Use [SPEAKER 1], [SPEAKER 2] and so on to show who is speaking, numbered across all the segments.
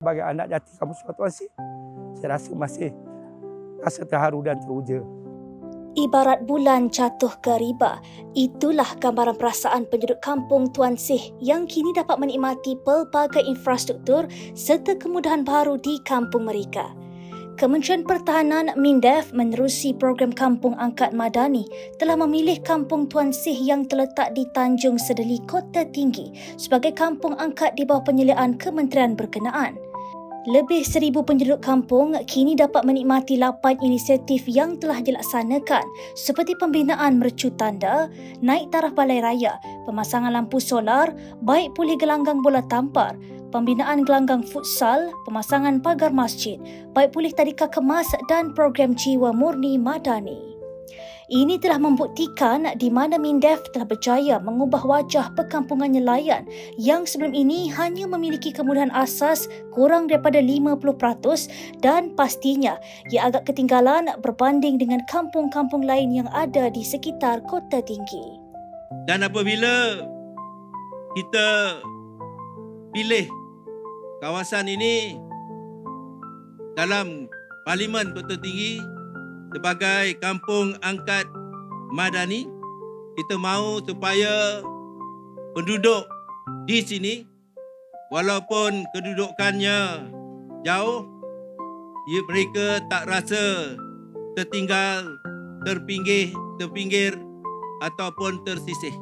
[SPEAKER 1] Sebagai anak jati Kampung Sungai Tuan Sih, saya rasa masih rasa terharu dan teruja.
[SPEAKER 2] Ibarat bulan jatuh ke riba, itulah gambaran perasaan penduduk kampung Tuan Sih yang kini dapat menikmati pelbagai infrastruktur serta kemudahan baru di kampung mereka. Kementerian Pertahanan MINDEF menerusi program Kampung Angkat Madani telah memilih Kampung Tuan Sih yang terletak di Tanjung Sedeli, Kota Tinggi sebagai kampung angkat di bawah penyeliaan kementerian berkenaan. Lebih 1,000 penduduk kampung kini dapat menikmati 8 inisiatif yang telah dilaksanakan seperti pembinaan mercu tanda, naik taraf balai raya, pemasangan lampu solar, baik pulih gelanggang bola tampar, pembinaan gelanggang futsal, pemasangan pagar masjid, baik pulih tadika kemas dan program jiwa murni madani. Ini telah membuktikan di mana MINDEF telah berjaya mengubah wajah perkampungan nelayan yang sebelum ini hanya memiliki kemudahan asas kurang daripada 50% dan pastinya ia agak ketinggalan berbanding dengan kampung-kampung lain yang ada di sekitar Kota Tinggi.
[SPEAKER 3] Dan apabila kita pilih kawasan ini dalam Parlimen Kota Tinggi sebagai kampung angkat madani, kita mahu supaya penduduk di sini walaupun kedudukannya jauh, mereka tak rasa tertinggal, terpinggir ataupun tersisih.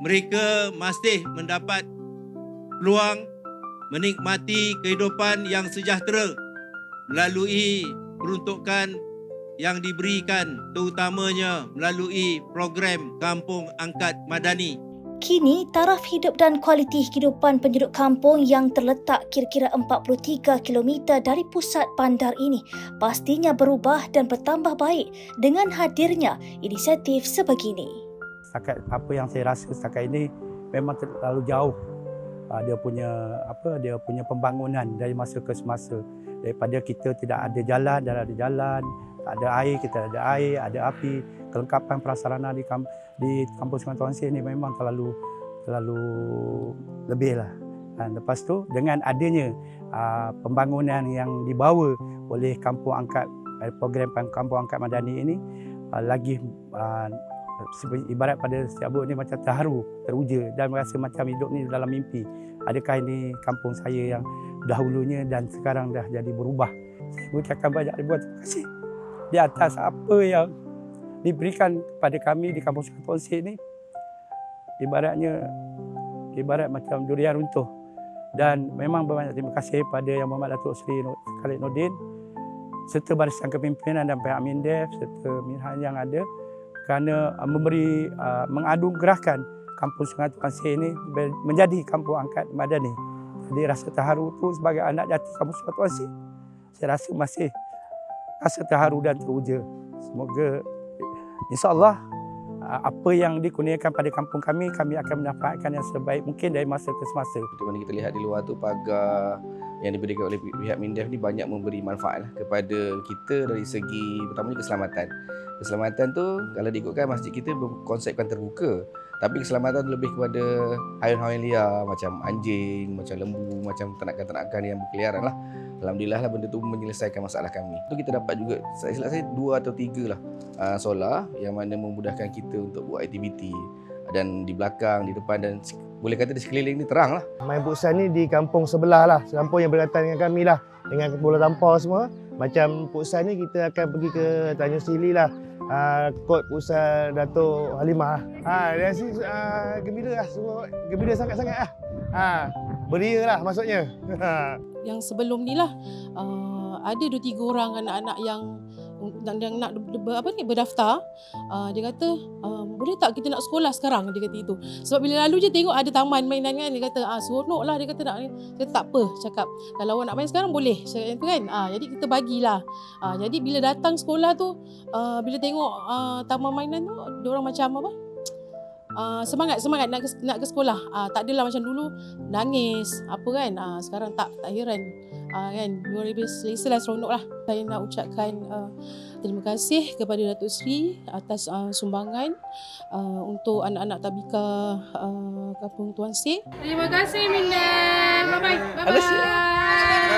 [SPEAKER 3] Mereka masih mendapat peluang menikmati kehidupan yang sejahtera melalui peruntukan yang diberikan terutamanya melalui program Kampung Angkat Madani.
[SPEAKER 2] Kini, taraf hidup dan kualiti kehidupan penduduk kampung yang terletak kira-kira 43 km dari pusat bandar ini pastinya berubah dan bertambah baik dengan hadirnya inisiatif sebegini.
[SPEAKER 1] Setakat apa yang saya rasa setakat ini memang terlalu jauh dia punya pembangunan dari masa ke semasa. Daripada kita tidak ada jalan dan ada jalan, tak ada air, kita ada air, ada api. Kelengkapan prasarana di Kampung Sungai Tuan Sih ini memang terlalu lebih lah. Dan lepas tu dengan adanya pembangunan yang dibawa oleh program Kampung Angkat Madani ini lagi ibarat pada setiap buah ni macam terharu, teruja dan merasa macam hidup ni dalam mimpi. Adakah ini kampung saya yang dahulunya dan sekarang dah jadi berubah. Saya ucapkan banyak ribuan terima kasih di atas apa yang diberikan kepada kami di Kampung Sungai Tuan Sih ini. Ibarat macam durian runtuh. Dan memang banyak terima kasih pada Yang Berhormat Datuk Seri Khalid Nordin serta barisan kepimpinan dan pihak MINDEF serta Minhan yang ada kerana menganugerahkan Kampung Sungai Tuan Sih ini menjadi Kampung Angkat Madani. Jadi rasa terharu tu sebagai anak jati Kampung Sungai Tuan Sih, saya rasa masih rasa terharu dan teruja. Semoga insya-Allah apa yang dikurniakan pada kampung kami akan mendapatkan yang sebaik mungkin dari masa ke semasa.
[SPEAKER 4] Seperti mana kita lihat di luar tu, pagar yang diberikan oleh pihak MINDEF ni banyak memberi manfaat kepada kita dari segi pertamanya keselamatan. Keselamatan tu kalau diikutkan masjid kita berkonsepkan terbuka, tapi keselamatan lebih kepada haiwan-haiwan liar macam anjing, macam lembu, macam ternakan-ternakan yang berkeliaran lah. Alhamdulillah lah benda tu menyelesaikan masalah kami. Tu kita dapat juga, silap saya 2 atau 3 lah solar yang mana memudahkan kita untuk buat aktiviti. Dan di belakang, di depan dan boleh kata di sekeliling ni terang lah.
[SPEAKER 5] Main futsal ni di kampung sebelah lah, kampung yang berdekatan dengan kami lah, dengan bola tampar semua. Macam futsal ni kita akan pergi ke Tanjung Sili lah, kot futsal Datuk Halimah. Dari sini gembira lah, semua gembira sangat-sangat lah. Beria lah maksudnya.
[SPEAKER 6] Yang sebelum ni lah ada 2-3 orang anak-anak yang nak berdaftar. Dia kata boleh tak kita nak sekolah sekarang, dia kata itu. Sebab bila lalu je tengok ada taman mainan kan, dia kata seronok lah, dia kata nak ni. Dia tak apa, cakap kalau awak nak main sekarang boleh, cakap itu kan. Jadi kita bagilah. Jadi bila datang sekolah tu, bila tengok taman mainan tu, dia orang macam apa, semangat nak ke sekolah. Tak adalah macam dulu nangis apa kan. Sekarang tak heran. Kan lebih selesa lah, seronok lah. Saya nak ucapkan terima kasih kepada Datuk Seri atas sumbangan untuk anak-anak tabika Kampung Tuan Seh. Terima kasih Minda. Bye bye. Bye bye.